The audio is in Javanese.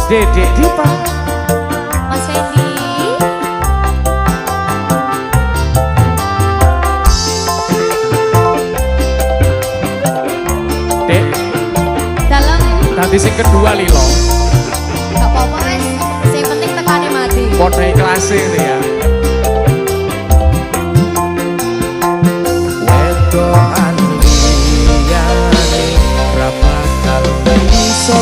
Dedek Dipa, Mas Fendi. Dek, Dalam tadi sing kedua lilo. gak apa-apa mas, yang penting tekannya mati. Podo ikhlas ini ya. Wedokan liyane ra bakal iso